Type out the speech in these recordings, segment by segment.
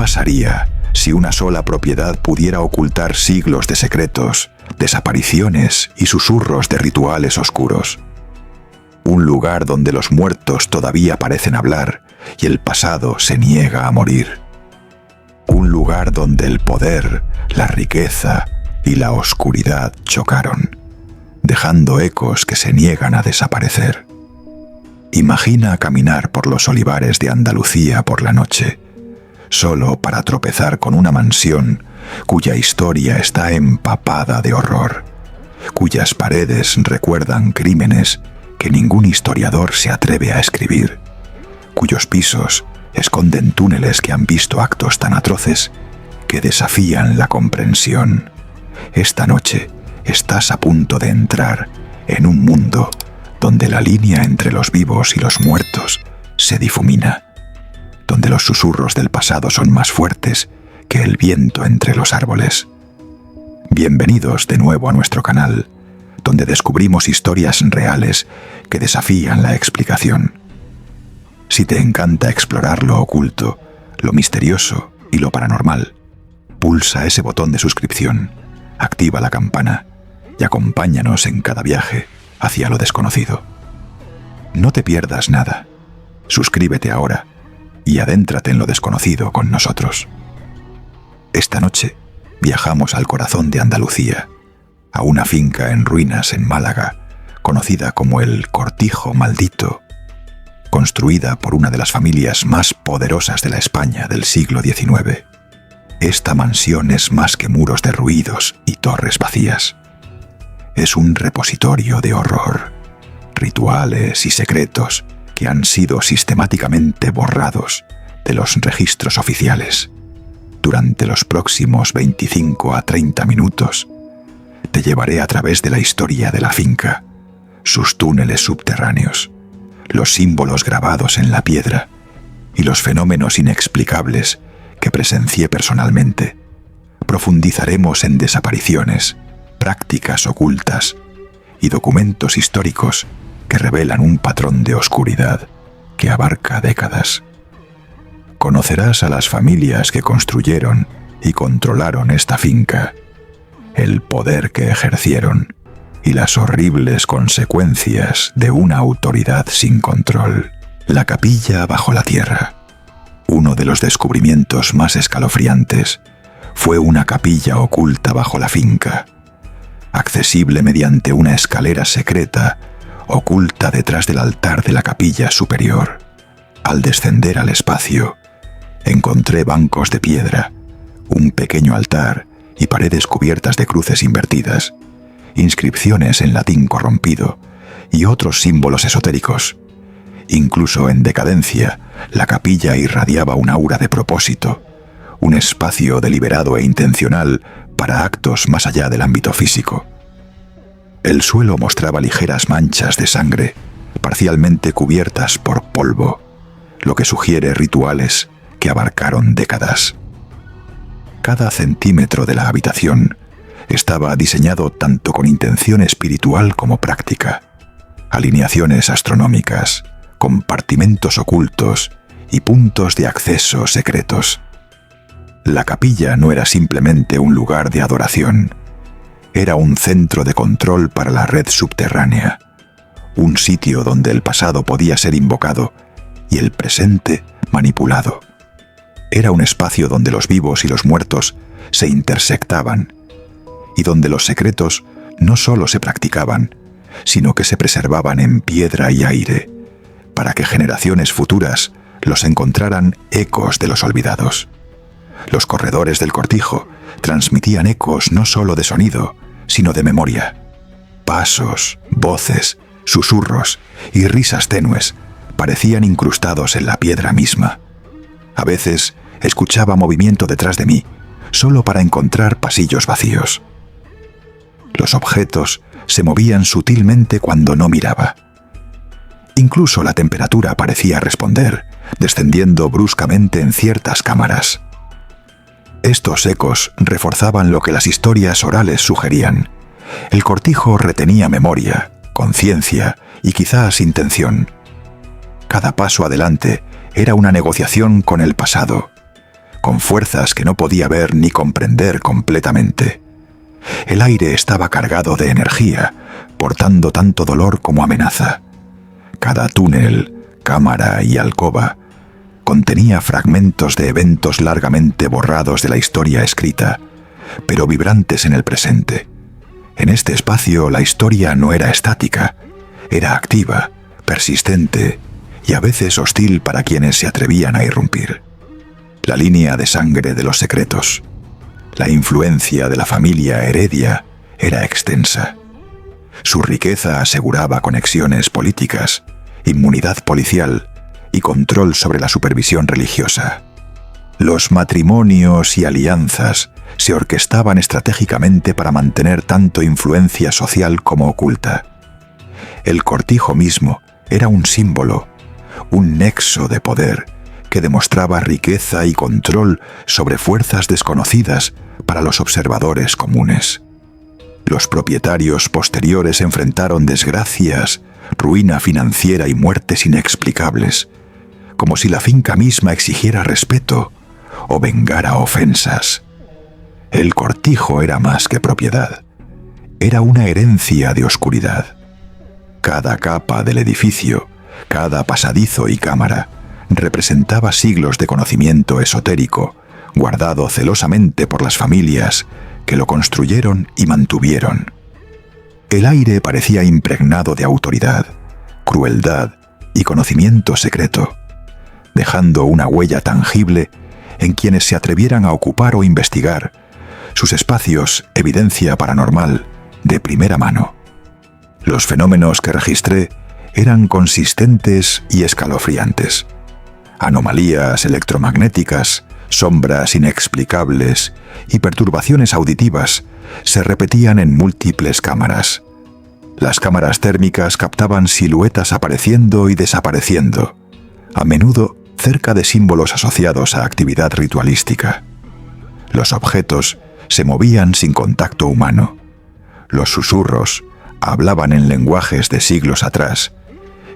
pasaría si una sola propiedad pudiera ocultar siglos de secretos, desapariciones y susurros de rituales oscuros? Un lugar donde los muertos todavía parecen hablar y el pasado se niega a morir. Un lugar donde el poder, la riqueza y la oscuridad chocaron, dejando ecos que se niegan a desaparecer. Imagina caminar por los olivares de Andalucía por la noche, solo para tropezar con una mansión cuya historia está empapada de horror, cuyas paredes recuerdan crímenes que ningún historiador se atreve a escribir, cuyos pisos esconden túneles que han visto actos tan atroces que desafían la comprensión. Esta noche estás a punto de entrar en un mundo donde la línea entre los vivos y los muertos se difumina, donde los susurros del pasado son más fuertes que el viento entre los árboles. Bienvenidos de nuevo a nuestro canal, donde descubrimos historias reales que desafían la explicación. Si te encanta explorar lo oculto, lo misterioso y lo paranormal, pulsa ese botón de suscripción, activa la campana y acompáñanos en cada viaje hacia lo desconocido. No te pierdas nada. Suscríbete ahora y adéntrate en lo desconocido con nosotros. Esta noche viajamos al corazón de Andalucía, a una finca en ruinas en Málaga, conocida como el Cortijo Maldito, construida por una de las familias más poderosas de la España del siglo XIX. Esta mansión es más que muros derruidos y torres vacías. Es un repositorio de horror, rituales y secretos que han sido sistemáticamente borrados de los registros oficiales. Durante los próximos 25 a 30 minutos, te llevaré a través de la historia de la finca, sus túneles subterráneos, los símbolos grabados en la piedra y los fenómenos inexplicables que presencié personalmente. Profundizaremos en desapariciones, prácticas ocultas y documentos históricos que revelan un patrón de oscuridad que abarca décadas. Conocerás a las familias que construyeron y controlaron esta finca, el poder que ejercieron y las horribles consecuencias de una autoridad sin control. La capilla bajo la tierra. Uno de los descubrimientos más escalofriantes fue una capilla oculta bajo la finca, accesible mediante una escalera secreta oculta detrás del altar de la capilla superior. Al descender al espacio, encontré bancos de piedra, un pequeño altar y paredes cubiertas de cruces invertidas, inscripciones en latín corrompido y otros símbolos esotéricos. Incluso en decadencia, la capilla irradiaba un aura de propósito, un espacio deliberado e intencional para actos más allá del ámbito físico. El suelo mostraba ligeras manchas de sangre, parcialmente cubiertas por polvo, lo que sugiere rituales que abarcaron décadas. Cada centímetro de la habitación estaba diseñado tanto con intención espiritual como práctica. Alineaciones astronómicas, compartimentos ocultos y puntos de acceso secretos. La capilla no era simplemente un lugar de adoración, era un centro de control para la red subterránea, un sitio donde el pasado podía ser invocado y el presente manipulado. Era un espacio donde los vivos y los muertos se intersectaban y donde los secretos no solo se practicaban, sino que se preservaban en piedra y aire, para que generaciones futuras los encontraran ecos de los olvidados. Los corredores del cortijo transmitían ecos no solo de sonido, sino de memoria. Pasos, voces, susurros y risas tenues parecían incrustados en la piedra misma. A veces escuchaba movimiento detrás de mí, solo para encontrar pasillos vacíos. Los objetos se movían sutilmente cuando no miraba. Incluso la temperatura parecía responder, descendiendo bruscamente en ciertas cámaras. Estos ecos reforzaban lo que las historias orales sugerían. El cortijo retenía memoria, conciencia y quizás intención. Cada paso adelante era una negociación con el pasado, con fuerzas que no podía ver ni comprender completamente. El aire estaba cargado de energía, portando tanto dolor como amenaza. Cada túnel, cámara y alcoba contenía fragmentos de eventos largamente borrados de la historia escrita, pero vibrantes en el presente. En este espacio la historia no era estática, era activa, persistente y a veces hostil para quienes se atrevían a irrumpir. La línea de sangre de los secretos, la influencia de la familia Heredia era extensa. Su riqueza aseguraba conexiones políticas, inmunidad policial y control sobre la supervisión religiosa. Los matrimonios y alianzas se orquestaban estratégicamente para mantener tanto influencia social como oculta. El cortijo mismo era un símbolo, un nexo de poder que demostraba riqueza y control sobre fuerzas desconocidas para los observadores comunes. Los propietarios posteriores enfrentaron desgracias, ruina financiera y muertes inexplicables, como si la finca misma exigiera respeto o vengara ofensas. El cortijo era más que propiedad, era una herencia de oscuridad. Cada capa del edificio, cada pasadizo y cámara, representaba siglos de conocimiento esotérico, guardado celosamente por las familias que lo construyeron y mantuvieron. El aire parecía impregnado de autoridad, crueldad y conocimiento secreto, dejando una huella tangible en quienes se atrevieran a ocupar o investigar sus espacios, evidencia paranormal de primera mano. Los fenómenos que registré eran consistentes y escalofriantes. Anomalías electromagnéticas, sombras inexplicables y perturbaciones auditivas se repetían en múltiples cámaras. Las cámaras térmicas captaban siluetas apareciendo y desapareciendo, a menudo cerca de símbolos asociados a actividad ritualística. Los objetos se movían sin contacto humano. Los susurros hablaban en lenguajes de siglos atrás,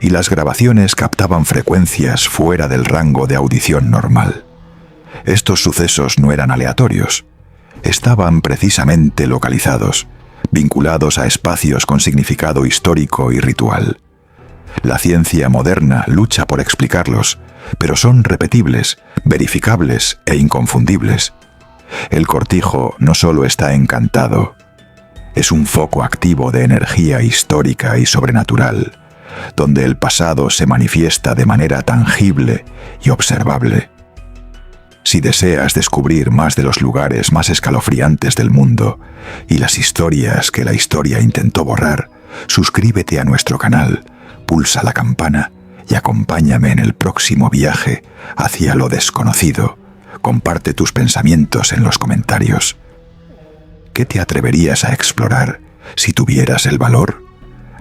y las grabaciones captaban frecuencias fuera del rango de audición normal. Estos sucesos no eran aleatorios, estaban precisamente localizados, vinculados a espacios con significado histórico y ritual. La ciencia moderna lucha por explicarlos, pero son repetibles, verificables e inconfundibles. El cortijo no solo está encantado, es un foco activo de energía histórica y sobrenatural, donde el pasado se manifiesta de manera tangible y observable. Si deseas descubrir más de los lugares más escalofriantes del mundo y las historias que la historia intentó borrar, suscríbete a nuestro canal, pulsa la campana y acompáñame en el próximo viaje hacia lo desconocido. Comparte tus pensamientos en los comentarios. ¿Qué te atreverías a explorar si tuvieras el valor?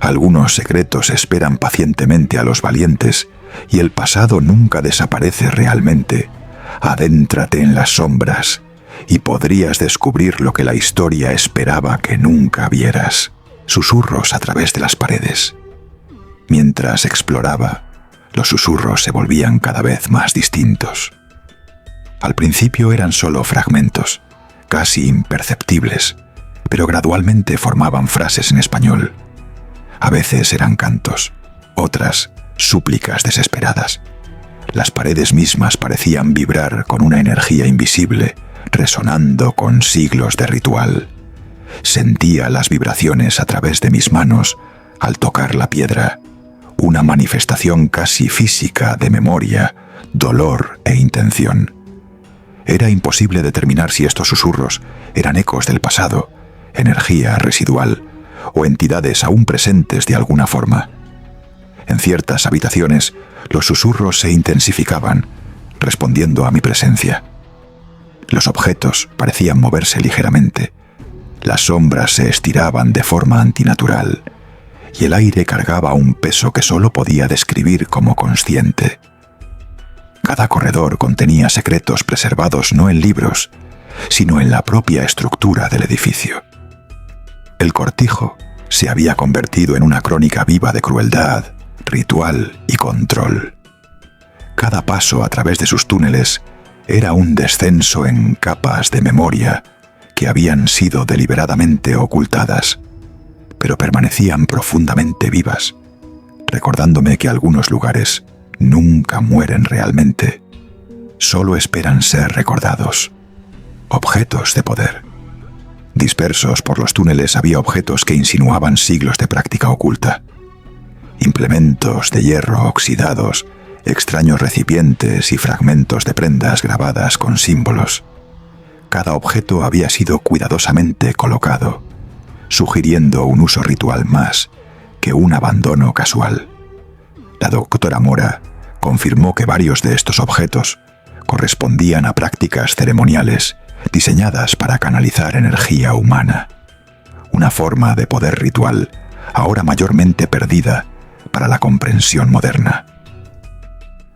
Algunos secretos esperan pacientemente a los valientes y el pasado nunca desaparece realmente. Adéntrate en las sombras y podrías descubrir lo que la historia esperaba que nunca vieras. Susurros a través de las paredes. Mientras exploraba, los susurros se volvían cada vez más distintos. Al principio eran solo fragmentos, casi imperceptibles, pero gradualmente formaban frases en español. A veces eran cantos, otras súplicas desesperadas. Las paredes mismas parecían vibrar con una energía invisible, resonando con siglos de ritual. Sentía las vibraciones a través de mis manos al tocar la piedra, una manifestación casi física de memoria, dolor e intención. Era imposible determinar si estos susurros eran ecos del pasado, energía residual o entidades aún presentes de alguna forma. En ciertas habitaciones, los susurros se intensificaban, respondiendo a mi presencia. Los objetos parecían moverse ligeramente, las sombras se estiraban de forma antinatural, y el aire cargaba un peso que solo podía describir como consciente. Cada corredor contenía secretos preservados no en libros, sino en la propia estructura del edificio. El cortijo se había convertido en una crónica viva de crueldad, ritual y control. Cada paso a través de sus túneles Era un descenso en capas de memoria que habían sido deliberadamente ocultadas, pero permanecían profundamente vivas, recordándome que algunos lugares nunca mueren realmente, solo esperan ser recordados. Objetos de poder. Dispersos por los túneles había objetos que insinuaban siglos de práctica oculta. Implementos de hierro oxidados, extraños recipientes y fragmentos de prendas grabadas con símbolos. Cada objeto había sido cuidadosamente colocado, sugiriendo un uso ritual más que un abandono casual. La doctora Mora confirmó que varios de estos objetos correspondían a prácticas ceremoniales diseñadas para canalizar energía humana, una forma de poder ritual ahora mayormente perdida para la comprensión moderna.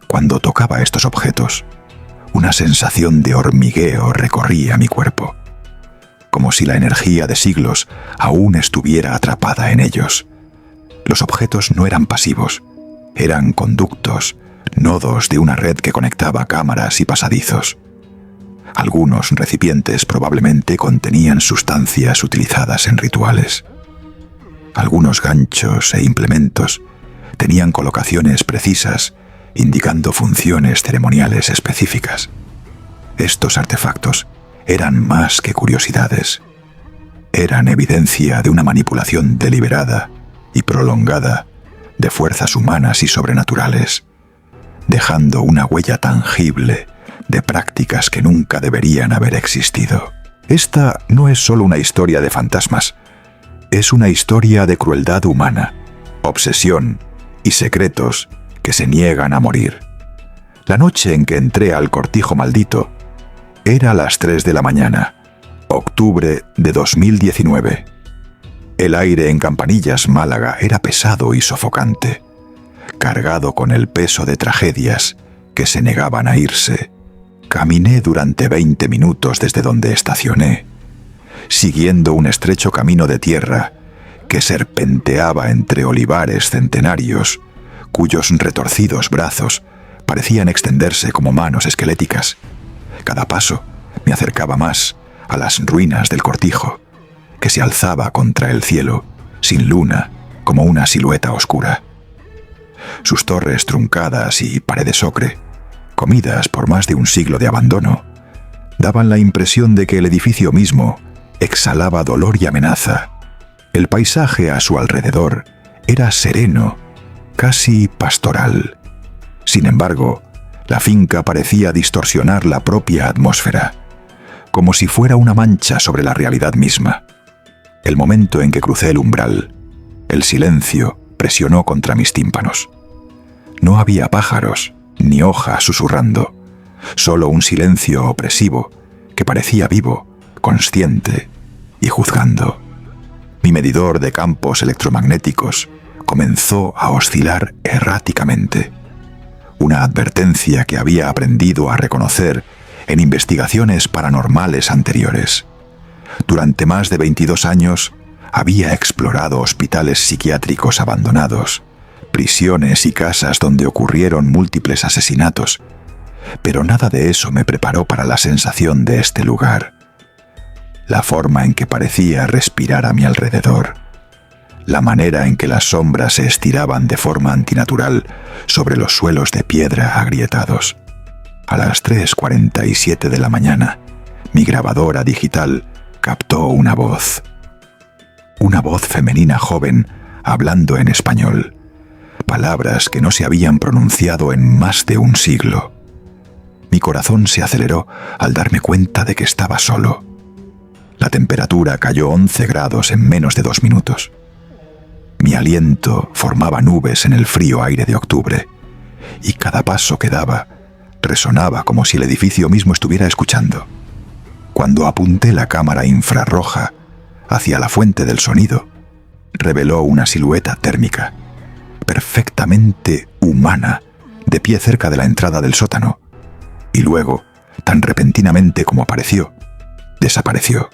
Cuando tocaba estos objetos, una sensación de hormigueo recorría mi cuerpo, como si la energía de siglos aún estuviera atrapada en ellos. Los objetos no eran pasivos, eran conductos, nodos de una red que conectaba cámaras y pasadizos. Algunos recipientes probablemente contenían sustancias utilizadas en rituales. Algunos ganchos e implementos tenían colocaciones precisas, indicando funciones ceremoniales específicas. Estos artefactos eran más que curiosidades. Eran evidencia de una manipulación deliberada y prolongada de fuerzas humanas y sobrenaturales, dejando una huella tangible de prácticas que nunca deberían haber existido. Esta no es solo una historia de fantasmas, es una historia de crueldad humana, obsesión y secretos que se niegan a morir. La noche en que entré al cortijo maldito era las 3 de la mañana, octubre de 2019. El aire en Campanillas, Málaga, era pesado y sofocante, cargado con el peso de tragedias que se negaban a irse. Caminé durante 20 minutos desde donde estacioné, siguiendo un estrecho camino de tierra que serpenteaba entre olivares centenarios, cuyos retorcidos brazos parecían extenderse como manos esqueléticas. Cada paso me acercaba más a las ruinas del cortijo, que se alzaba contra el cielo, sin luna, como una silueta oscura. Sus torres truncadas y paredes ocre, comidas por más de un siglo de abandono, daban la impresión de que el edificio mismo exhalaba dolor y amenaza. El paisaje a su alrededor era sereno, casi pastoral. Sin embargo, la finca parecía distorsionar la propia atmósfera, como si fuera una mancha sobre la realidad misma. El momento en que crucé el umbral, el silencio presionó contra mis tímpanos. No había pájaros ni hojas susurrando, solo un silencio opresivo que parecía vivo, consciente y juzgando. Mi medidor de campos electromagnéticos comenzó a oscilar erráticamente, una advertencia que había aprendido a reconocer en investigaciones paranormales anteriores. Durante más de 22 años había explorado hospitales psiquiátricos abandonados, prisiones y casas donde ocurrieron múltiples asesinatos, pero nada de eso me preparó para la sensación de este lugar. La forma en que parecía respirar a mi alrededor, la manera en que las sombras se estiraban de forma antinatural sobre los suelos de piedra agrietados. A las 3:47 de la mañana, mi grabadora digital captó una voz femenina joven hablando en español, palabras que no se habían pronunciado en más de un siglo. Mi corazón se aceleró al darme cuenta de que estaba solo. La temperatura cayó 11 grados en menos de 2 minutos. Mi aliento formaba nubes en el frío aire de octubre, y cada paso que daba resonaba como si el edificio mismo estuviera escuchando. Cuando apunté la cámara infrarroja hacia la fuente del sonido, reveló una silueta térmica, perfectamente humana, de pie cerca de la entrada del sótano, y luego, tan repentinamente como apareció, desapareció,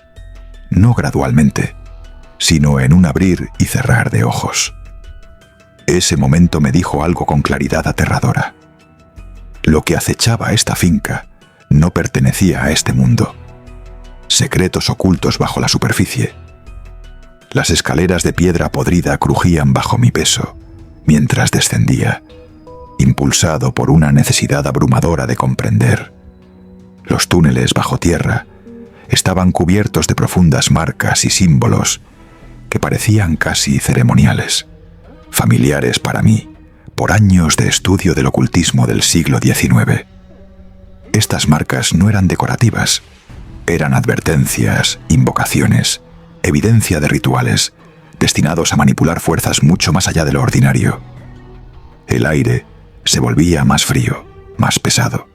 no gradualmente, sino en un abrir y cerrar de ojos. Ese momento me dijo algo con claridad aterradora. Lo que acechaba esta finca no pertenecía a este mundo. Secretos ocultos bajo la superficie. Las escaleras de piedra podrida crujían bajo mi peso mientras descendía, impulsado por una necesidad abrumadora de comprender. Los túneles bajo tierra estaban cubiertos de profundas marcas y símbolos que parecían casi ceremoniales, familiares para mí por años de estudio del ocultismo del siglo XIX. Estas marcas no eran decorativas, eran advertencias, invocaciones, evidencia de rituales destinados a manipular fuerzas mucho más allá de lo ordinario. El aire se volvía más frío, más pesado,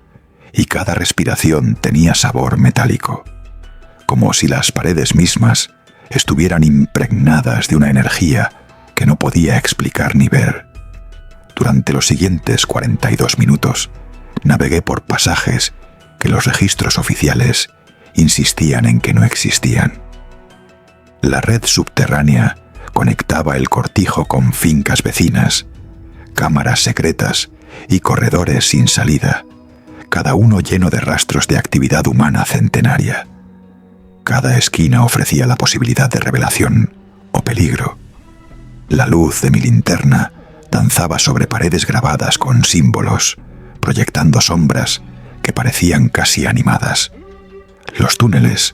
y cada respiración tenía sabor metálico, como si las paredes mismas estuvieran impregnadas de una energía que no podía explicar ni ver. Durante los siguientes 42 minutos, navegué por pasajes que los registros oficiales insistían en que no existían. La red subterránea conectaba el cortijo con fincas vecinas, cámaras secretas y corredores sin salida, cada uno lleno de rastros de actividad humana centenaria. Cada esquina ofrecía la posibilidad de revelación o peligro. La luz de mi linterna danzaba sobre paredes grabadas con símbolos, proyectando sombras que parecían casi animadas. Los túneles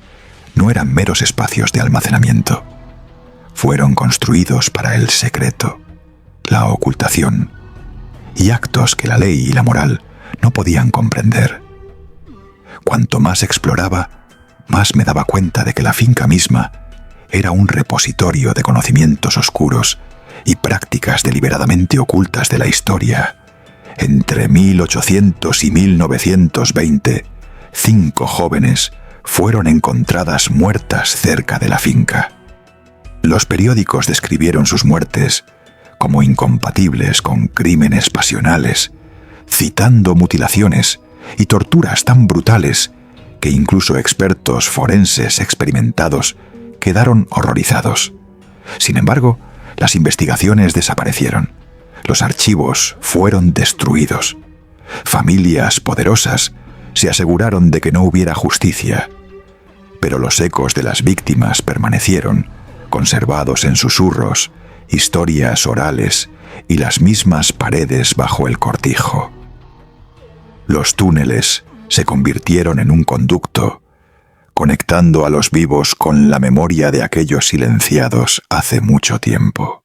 no eran meros espacios de almacenamiento. Fueron construidos para el secreto, la ocultación y actos que la ley y la moral no podían comprender. Cuanto más exploraba, más me daba cuenta de que la finca misma era un repositorio de conocimientos oscuros y prácticas deliberadamente ocultas de la historia. Entre 1800 y 1920, 5 jóvenes fueron encontradas muertas cerca de la finca. Los periódicos describieron sus muertes como incompatibles con crímenes pasionales, citando mutilaciones y torturas tan brutales que incluso expertos forenses experimentados quedaron horrorizados. Sin embargo, las investigaciones desaparecieron. Los archivos fueron destruidos. Familias poderosas se aseguraron de que no hubiera justicia, pero los ecos de las víctimas permanecieron, conservados en susurros, historias orales y las mismas paredes bajo el cortijo. Los túneles se convirtieron en un conducto, conectando a los vivos con la memoria de aquellos silenciados hace mucho tiempo.